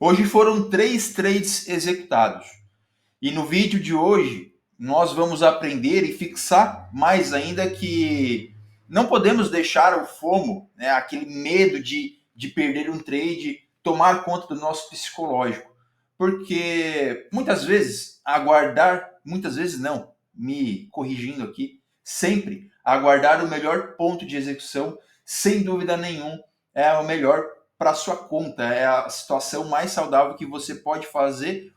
Hoje foram 3 trades executados. E no vídeo de hoje, nós vamos aprender e fixar mais ainda que não podemos deixar o FOMO, né, aquele medo de perder um trade, tomar conta do nosso psicológico. Porque muitas vezes muitas vezes não, me corrigindo aqui, sempre aguardar o melhor ponto de execução, sem dúvida nenhuma, é o melhor para a sua conta, é a situação mais saudável que você pode fazer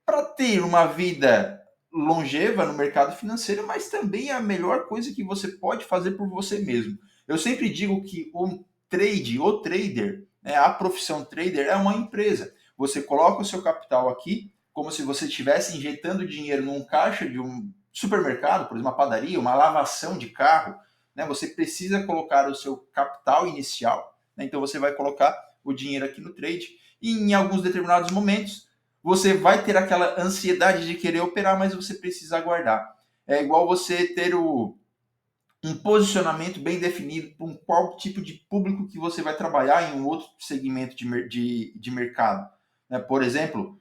para ter uma vida longeva no mercado financeiro, mas também é a melhor coisa que você pode fazer por você mesmo. Eu sempre digo que o trader, né, a profissão trader é uma empresa. Você coloca o seu capital aqui, como se você estivesse injetando dinheiro num caixa de um supermercado, por exemplo, uma padaria, uma lavação de carro. Né? Você precisa colocar o seu capital inicial, né? Então você vai colocar o dinheiro aqui no trade e em alguns determinados momentos você vai ter aquela ansiedade de querer operar, mas você precisa aguardar. É igual você ter um posicionamento bem definido para qual tipo de público que você vai trabalhar em um outro segmento de mercado. Né? Por exemplo,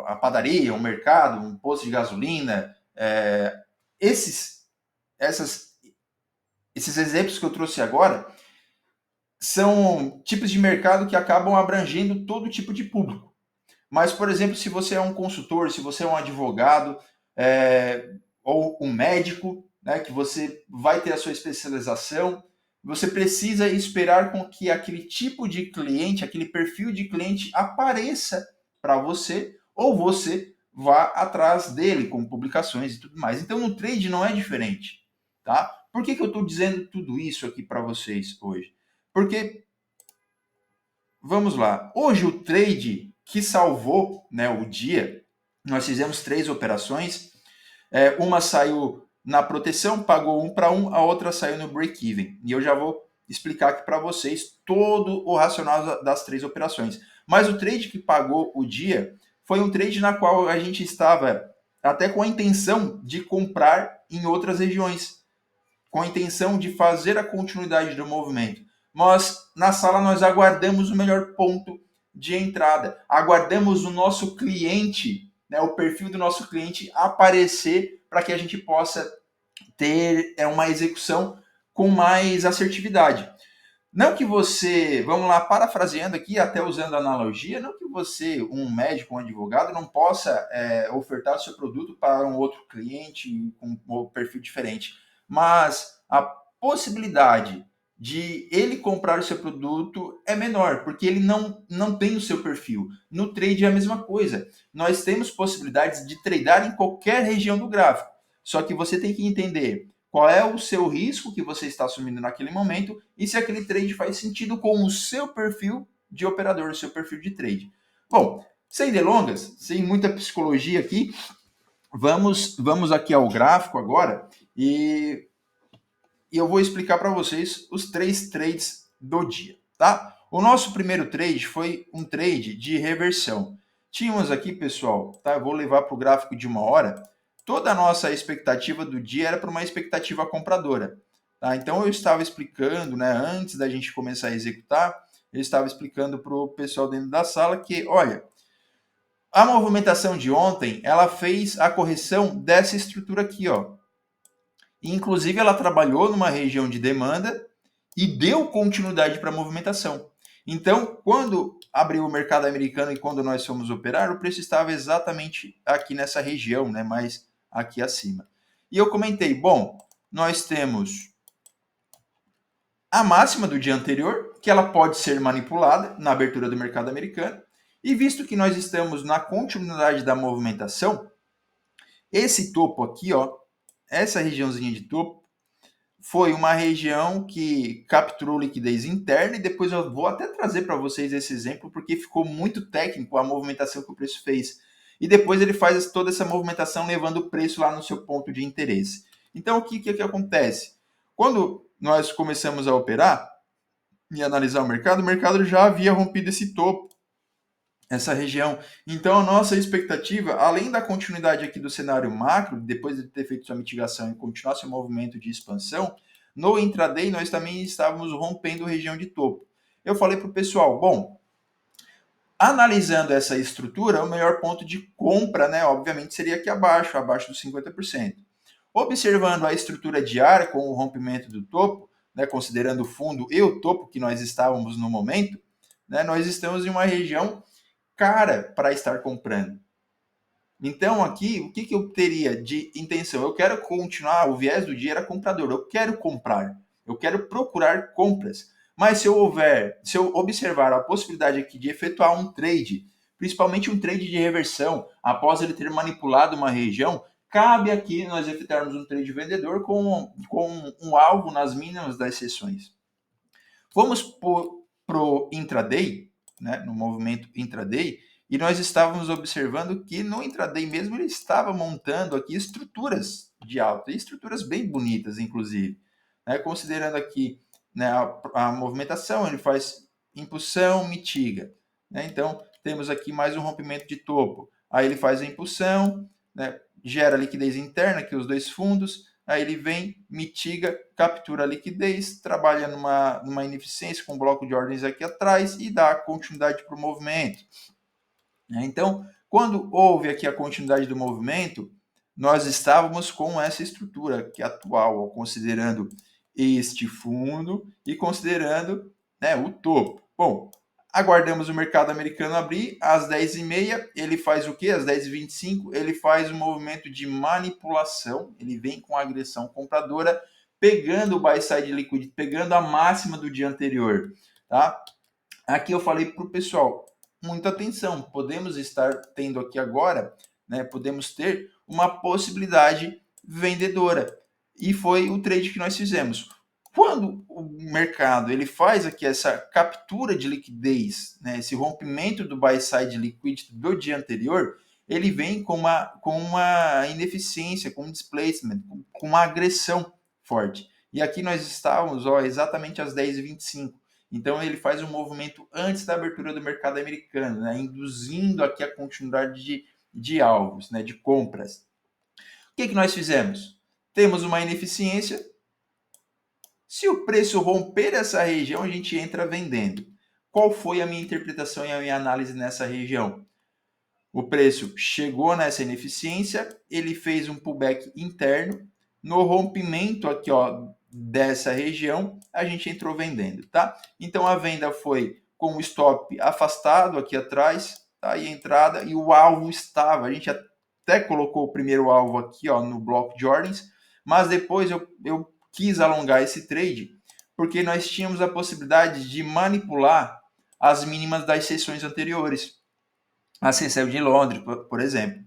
a padaria, o mercado, um posto de gasolina. Esses exemplos que eu trouxe agora são tipos de mercado que acabam abrangendo todo tipo de público. Mas, por exemplo, se você é um consultor, se você é um advogado, ou um médico, né, que você vai ter a sua especialização, você precisa esperar com que aquele tipo de cliente, aquele perfil de cliente apareça para você, ou você vá atrás dele com publicações e tudo mais. Então, no trade não é diferente, tá? Por que eu estou dizendo tudo isso aqui para vocês hoje? Porque, vamos lá, hoje o trade que salvou, né, o dia, nós fizemos 3 operações, uma saiu na proteção, pagou 1 para 1, a outra saiu no break-even. E eu já vou explicar aqui para vocês todo o racional das 3 operações. Mas o trade que pagou o dia foi um trade na qual a gente estava até com a intenção de comprar em outras regiões, com a intenção de fazer a continuidade do movimento. Na sala, nós aguardamos o melhor ponto de entrada, aguardamos o nosso cliente, né, o perfil do nosso cliente aparecer para que a gente possa ter uma execução com mais assertividade. Não que você, vamos lá, parafraseando aqui, até usando analogia, não que você, um médico, um advogado, não possa ofertar seu produto para um outro cliente com um perfil diferente, mas a possibilidade de ele comprar o seu produto é menor, porque ele não tem o seu perfil. No trade é a mesma coisa. Nós temos possibilidades de tradear em qualquer região do gráfico, só que você tem que entender qual é o seu risco que você está assumindo naquele momento e se aquele trade faz sentido com o seu perfil de operador, o seu perfil de trade. Bom, sem delongas, sem muita psicologia aqui, vamos aqui ao gráfico agora e eu vou explicar para vocês os 3 trades do dia, tá? O nosso primeiro trade foi um trade de reversão. Tínhamos aqui, pessoal, tá? Eu vou levar para o gráfico de 1 hora. Toda a nossa expectativa do dia era para uma expectativa compradora. Tá? Então eu estava explicando, né, antes da gente começar a executar, eu estava explicando para o pessoal dentro da sala que, olha, a movimentação de ontem, ela fez a correção dessa estrutura aqui, ó. Inclusive, ela trabalhou numa região de demanda e deu continuidade para a movimentação. Então, quando abriu o mercado americano e quando nós fomos operar, o preço estava exatamente aqui nessa região, né, mais aqui acima. E eu comentei, bom, nós temos a máxima do dia anterior, que ela pode ser manipulada na abertura do mercado americano, e visto que nós estamos na continuidade da movimentação, esse topo aqui, ó, essa regiãozinha de topo, foi uma região que capturou liquidez interna e depois eu vou até trazer para vocês esse exemplo porque ficou muito técnico a movimentação que o preço fez. E depois ele faz toda essa movimentação levando o preço lá no seu ponto de interesse. Então, o que acontece? Quando nós começamos a operar e analisar o mercado já havia rompido esse topo, essa região. Então, a nossa expectativa, além da continuidade aqui do cenário macro, depois de ter feito sua mitigação e continuar seu movimento de expansão, no intraday nós também estávamos rompendo região de topo. Eu falei para o pessoal, bom, Analisando essa estrutura, o melhor ponto de compra, né, obviamente, seria aqui abaixo, abaixo dos 50%. Observando a estrutura diária com o rompimento do topo, né, considerando o fundo e o topo que nós estávamos no momento, né, nós estamos em uma região cara para estar comprando. Então, aqui, o que eu teria de intenção? Eu quero continuar, o viés do dia era comprador, eu quero comprar, eu quero procurar compras. Mas se eu observar a possibilidade aqui de efetuar um trade, principalmente um trade de reversão, após ele ter manipulado uma região, cabe aqui nós efetuarmos um trade vendedor com um alvo nas mínimas das sessões. Vamos para o intraday, né, no movimento intraday, e nós estávamos observando que no intraday mesmo ele estava montando aqui estruturas de alta, e estruturas bem bonitas, inclusive. Né, considerando aqui, né, a movimentação, ele faz impulsão, mitiga. Né, então, temos aqui mais um rompimento de topo. Aí ele faz a impulsão, né, gera liquidez interna, que os dois fundos, aí ele vem, mitiga, captura a liquidez, trabalha numa ineficiência com um bloco de ordens aqui atrás e dá continuidade para o movimento. Então, quando houve aqui a continuidade do movimento, nós estávamos com essa estrutura que é atual, considerando este fundo e considerando, né, o topo. Bom, aguardamos o mercado americano abrir às 10h30. Ele faz o quê? Às 10h25, ele faz um movimento de manipulação. Ele vem com agressão compradora, pegando o buy side liquidity, pegando a máxima do dia anterior. Tá? Aqui eu falei para o pessoal, muita atenção, podemos estar tendo aqui agora, né, podemos ter uma possibilidade vendedora. E foi o trade que nós fizemos. Quando o mercado ele faz aqui essa captura de liquidez, né, esse rompimento do buy side liquidity do dia anterior, ele vem com uma ineficiência, com um displacement, com uma agressão forte. E aqui nós estávamos exatamente às 10h25. Então ele faz um movimento antes da abertura do mercado americano, né, induzindo aqui a continuidade de alvos, né, de compras. O que nós fizemos? Temos uma ineficiência. Se o preço romper essa região, a gente entra vendendo. Qual foi a minha interpretação e a minha análise nessa região? O preço chegou nessa ineficiência, ele fez um pullback interno. No rompimento aqui, dessa região, a gente entrou vendendo, tá? Então a venda foi com o stop afastado aqui atrás, tá? E a entrada, e o alvo estava, a gente até colocou o primeiro alvo aqui, no bloco de ordens, mas depois eu quis alongar esse trade, porque nós tínhamos a possibilidade de manipular as mínimas das sessões anteriores. A CCEB de Londres, por exemplo.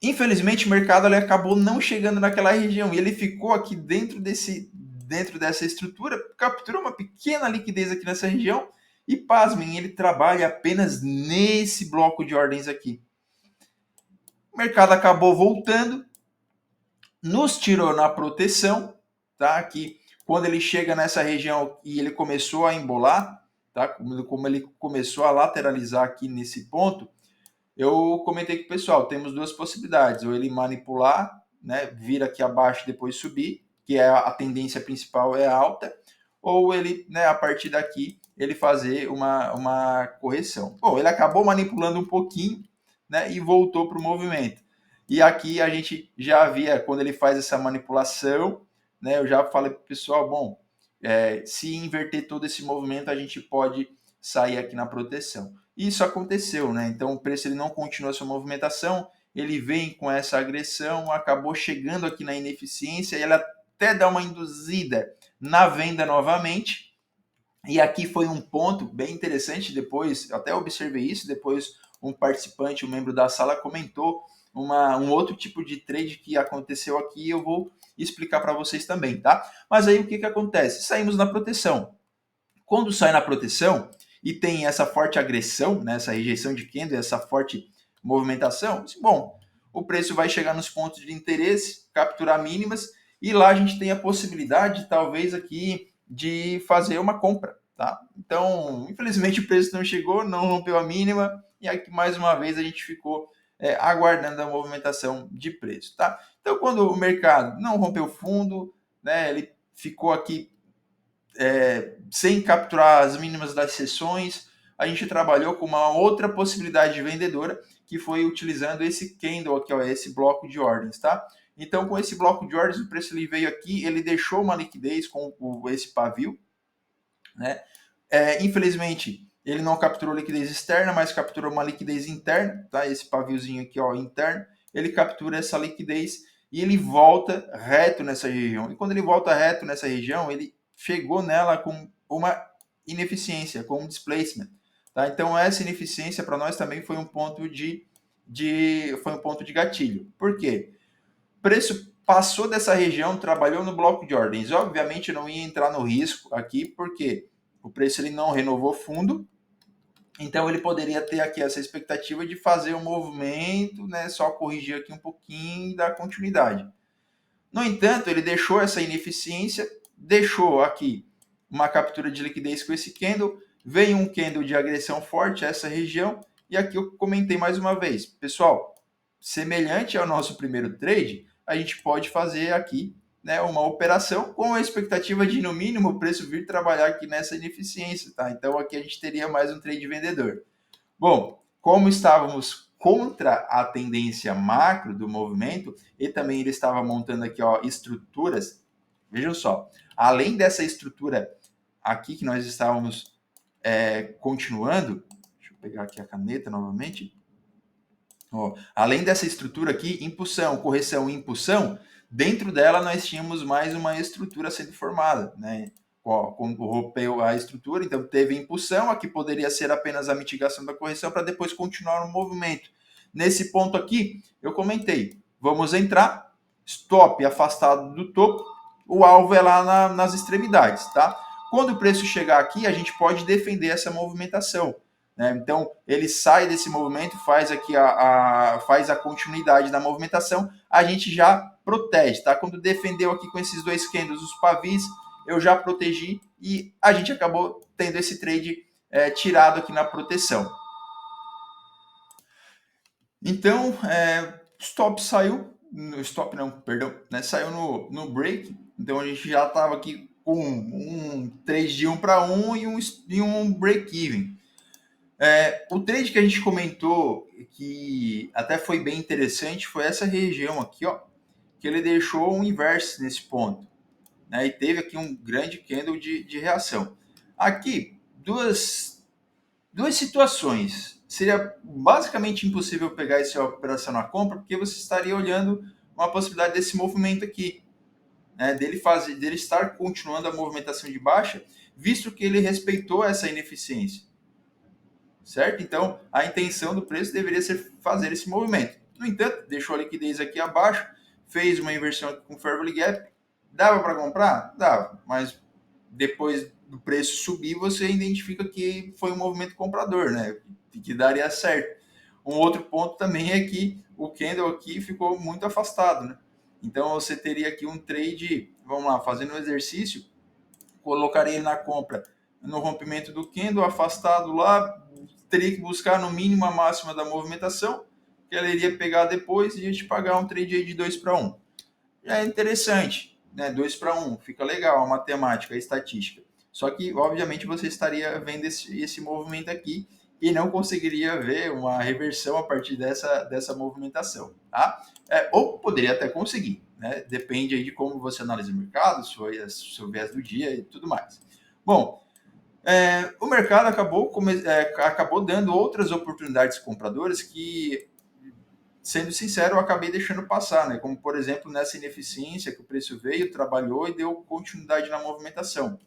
Infelizmente, o mercado ele acabou não chegando naquela região e ele ficou aqui dentro dessa estrutura, capturou uma pequena liquidez aqui nessa região e, pasmem, ele trabalha apenas nesse bloco de ordens aqui. O mercado acabou voltando, nos tirou na proteção, tá? Aqui, quando ele chega nessa região e ele começou a embolar, tá? Como ele começou a lateralizar aqui nesse ponto, eu comentei com o pessoal, temos duas possibilidades, ou ele manipular, né, vir aqui abaixo e depois subir, que é a tendência principal é alta, ou ele, né, a partir daqui, ele fazer uma correção. Bom, ele acabou manipulando um pouquinho, né, e voltou para o movimento. E aqui a gente já via, quando ele faz essa manipulação, né, eu já falei para o pessoal, bom, se inverter todo esse movimento, a gente pode sair aqui na proteção. Isso aconteceu, né? Então o preço ele não continua sua movimentação, ele vem com essa agressão, acabou chegando aqui na ineficiência e ela até dá uma induzida na venda novamente. E aqui foi um ponto bem interessante, depois, eu até observei isso, depois um participante, um membro da sala comentou um outro tipo de trade que aconteceu aqui e eu vou explicar para vocês também, tá? Mas aí o que acontece? Saímos na proteção. Quando sai na proteção e tem essa forte agressão, né, essa rejeição de candle, essa forte movimentação, bom, o preço vai chegar nos pontos de interesse, capturar mínimas, e lá a gente tem a possibilidade, talvez, aqui de fazer uma compra, tá? Então, infelizmente o preço não chegou, não rompeu a mínima, e aqui mais uma vez a gente ficou aguardando a movimentação de preço, tá? Então, quando o mercado não rompeu fundo, né, ele ficou aqui sem capturar as mínimas das sessões, a gente trabalhou com uma outra possibilidade vendedora, que foi utilizando esse candle aqui, ó, esse bloco de ordens, tá? Então, com esse bloco de ordens, o preço ele veio aqui, ele deixou uma liquidez com esse pavio, né? Infelizmente, ele não capturou liquidez externa, mas capturou uma liquidez interna, tá? Esse paviozinho aqui, ó, interno, ele captura essa liquidez e ele volta reto nessa região. E quando ele volta reto nessa região, ele chegou nela com uma ineficiência, com um displacement, tá? Então essa ineficiência para nós também foi um ponto foi um ponto de gatilho. Por quê? O preço passou dessa região, trabalhou no bloco de ordens. Obviamente não ia entrar no risco aqui, porque o preço ele não renovou fundo, então ele poderia ter aqui essa expectativa de fazer um movimento, né, só corrigir aqui um pouquinho e dar continuidade. No entanto, ele deixou essa ineficiência, deixou aqui uma captura de liquidez com esse candle, veio um candle de agressão forte a essa região, e aqui eu comentei mais uma vez. Pessoal, semelhante ao nosso primeiro trade, a gente pode fazer aqui, né, uma operação com a expectativa de, no mínimo, o preço vir trabalhar aqui nessa ineficiência, tá? Então aqui a gente teria mais um trade vendedor. Bom, como estávamos contra a tendência macro do movimento e também ele estava montando aqui, ó, estruturas, vejam só, além dessa estrutura aqui que nós estávamos continuando, deixa eu pegar aqui a caneta novamente, ó, além dessa estrutura aqui, impulsão, correção e impulsão, dentro dela nós tínhamos mais uma estrutura sendo formada, né? Quando rompeu a estrutura, então teve impulsão, aqui poderia ser apenas a mitigação da correção para depois continuar o movimento. Nesse ponto aqui, eu comentei, vamos entrar, stop afastado do topo, o alvo é lá nas extremidades, tá? Quando o preço chegar aqui, a gente pode defender essa movimentação, né? Então, ele sai desse movimento, faz aqui faz a continuidade da movimentação, a gente já protege, tá? Quando defendeu aqui com esses dois candles, os pavis, eu já protegi e a gente acabou tendo esse trade tirado aqui na proteção. Então, stop saiu, stop não, perdão, né, saiu no break, então a gente já estava aqui com um trade de 1 para 1 e um break-even. O trade que a gente comentou, que até foi bem interessante, foi essa região aqui, ó, que ele deixou um inverse nesse ponto, né, e teve aqui um grande candle de reação. Aqui, duas situações. Seria basicamente impossível pegar essa operação na compra, porque você estaria olhando uma possibilidade desse movimento aqui, né, dele estar continuando a movimentação de baixa, visto que ele respeitou essa ineficiência. Certo? Então, a intenção do preço deveria ser fazer esse movimento. No entanto, deixou a liquidez aqui abaixo, fez uma inversão aqui com Fair Value Gap. Dava para comprar? Dava, mas depois do preço subir, você identifica que foi um movimento comprador, né? Que daria certo. Um outro ponto também é que o candle aqui ficou muito afastado, né? Então, você teria aqui um trade, vamos lá, fazendo um exercício, colocaria ele na compra no rompimento do candle, afastado lá, teria que buscar no mínimo a máxima da movimentação, que ela iria pegar depois e a gente pagar um trade aí de 2 para 1. Já é interessante, né? 2 para 1, fica legal a matemática, a estatística. Só que, obviamente, você estaria vendo esse movimento aqui e não conseguiria ver uma reversão a partir dessa movimentação, tá? Ou poderia até conseguir, né? Depende aí de como você analisa o mercado, seu viés do dia e tudo mais. Bom, o mercado acabou dando outras oportunidades compradoras que, sendo sincero, eu acabei deixando passar, né? Como, por exemplo, nessa ineficiência que o preço veio, trabalhou e deu continuidade na movimentação.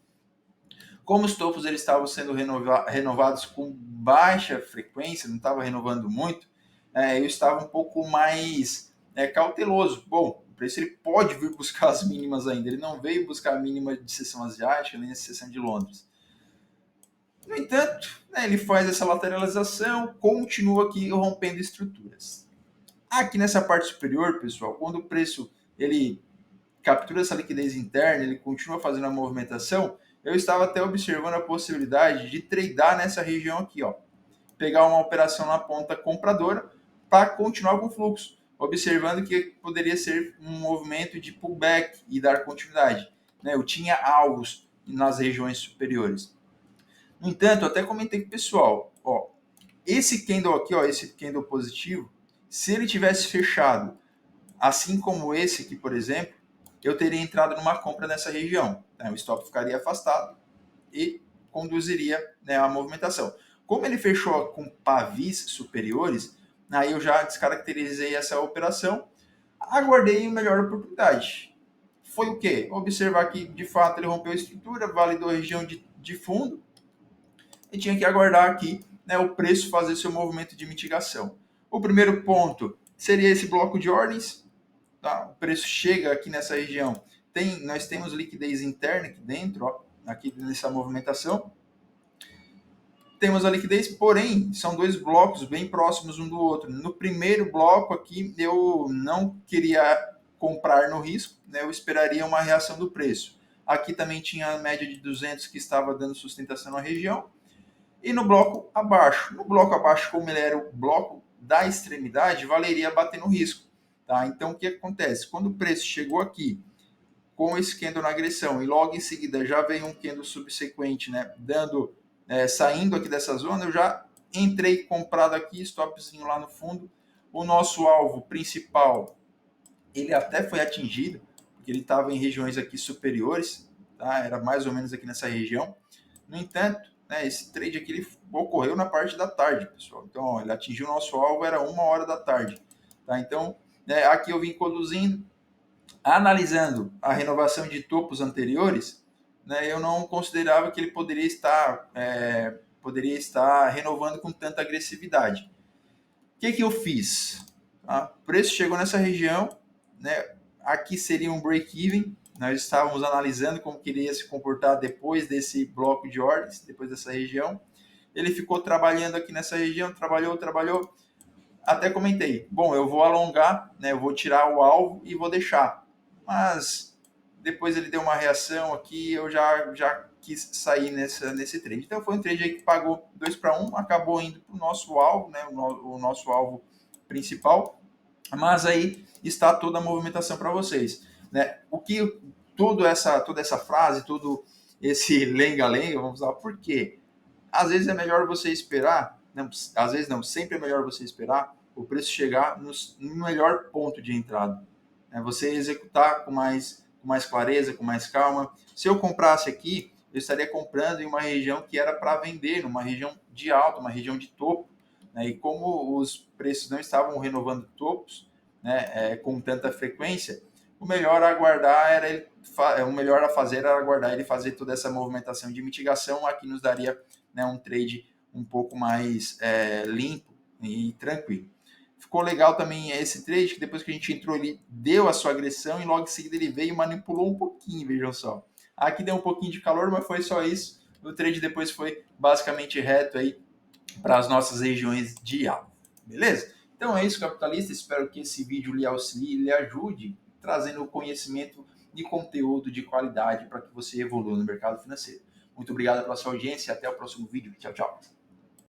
Como os topos eles estavam sendo renovados com baixa frequência, não estava renovando muito, eu estava um pouco mais cauteloso. Bom, o preço ele pode vir buscar as mínimas ainda, ele não veio buscar a mínima de sessão asiática nem a sessão de Londres. No entanto, ele faz essa lateralização, continua aqui rompendo estruturas. Aqui nessa parte superior, pessoal, quando o preço ele captura essa liquidez interna, ele continua fazendo a movimentação, eu estava até observando a possibilidade de tradear nessa região aqui, ó, pegar uma operação na ponta compradora para continuar com o fluxo, observando que poderia ser um movimento de pullback e dar continuidade. Eu tinha alvos nas regiões superiores. No entanto, eu até comentei com o pessoal, ó, esse candle aqui, ó, esse candle positivo, se ele tivesse fechado, assim como esse aqui, por exemplo, eu teria entrado numa compra nessa região. Né? O stop ficaria afastado e conduziria, né, a movimentação. Como ele fechou com pavis superiores, aí eu já descaracterizei essa operação, aguardei a melhor oportunidade. Foi o quê? Observar que, de fato, ele rompeu a estrutura, validou a região de fundo, e tinha que aguardar aqui, né, o preço fazer seu movimento de mitigação. O primeiro ponto seria esse bloco de ordens. Tá? O preço chega aqui nessa região. Nós temos liquidez interna aqui dentro, ó, aqui nessa movimentação. Temos a liquidez, porém, são dois blocos bem próximos um do outro. No primeiro bloco aqui, eu não queria comprar no risco, né? Eu esperaria uma reação do preço. Aqui também tinha a média de 200 que estava dando sustentação na região. E no bloco abaixo. No bloco abaixo, como ele era o bloco da extremidade, valeria bater no risco. Tá? Então, o que acontece? Quando o preço chegou aqui, com esse candle na agressão, e logo em seguida já veio um candle subsequente, né, saindo aqui dessa zona, eu já entrei comprado aqui, stopzinho lá no fundo. O nosso alvo principal, ele até foi atingido, porque ele estava em regiões aqui superiores, tá? Era mais ou menos aqui nessa região. No entanto, né, esse trade aqui ele ocorreu na parte da tarde, pessoal. Então, ó, ele atingiu o nosso alvo, era 1 hora da tarde. Tá? Então, né, aqui eu vim conduzindo, analisando a renovação de topos anteriores, né, eu não considerava que ele poderia estar renovando com tanta agressividade. O que eu fiz? Tá? O preço chegou nessa região, né, aqui seria um break-even. Nós estávamos analisando como que ele ia se comportar depois desse bloco de ordens, depois dessa região. Ele ficou trabalhando aqui nessa região, trabalhou. Até comentei, bom, eu vou alongar, né, eu vou tirar o alvo e vou deixar. Mas depois ele deu uma reação aqui, eu já quis sair nesse trade. Então foi um trade aí que pagou 2 para 1, acabou indo para o nosso alvo, né, o nosso alvo principal. Mas aí está toda a movimentação para vocês. Né? O que toda essa frase, todo esse lenga-lenga, vamos lá, por quê? Às vezes é melhor você esperar, não, às vezes não, sempre é melhor você esperar o preço chegar no melhor ponto de entrada. Né? Você executar com mais clareza, com mais calma. Se eu comprasse aqui, eu estaria comprando em uma região que era para vender, numa região de alta, uma região de topo. Né? E como os preços não estavam renovando topos, né, com tanta frequência, o melhor a aguardar era ele, o melhor a fazer era aguardar ele fazer toda essa movimentação de mitigação, aqui nos daria, né, um trade um pouco mais limpo e tranquilo. Ficou legal também esse trade, que depois que a gente entrou, ele deu a sua agressão e logo em seguida ele veio e manipulou um pouquinho, vejam só. Aqui deu um pouquinho de calor, mas foi só isso. O trade depois foi basicamente reto aí para as nossas regiões de alvo. Beleza? Então é isso, capitalista. Espero que esse vídeo lhe auxilie, lhe ajude, trazendo conhecimento e conteúdo de qualidade para que você evolua no mercado financeiro. Muito obrigado pela sua audiência e até o próximo vídeo. Tchau, tchau.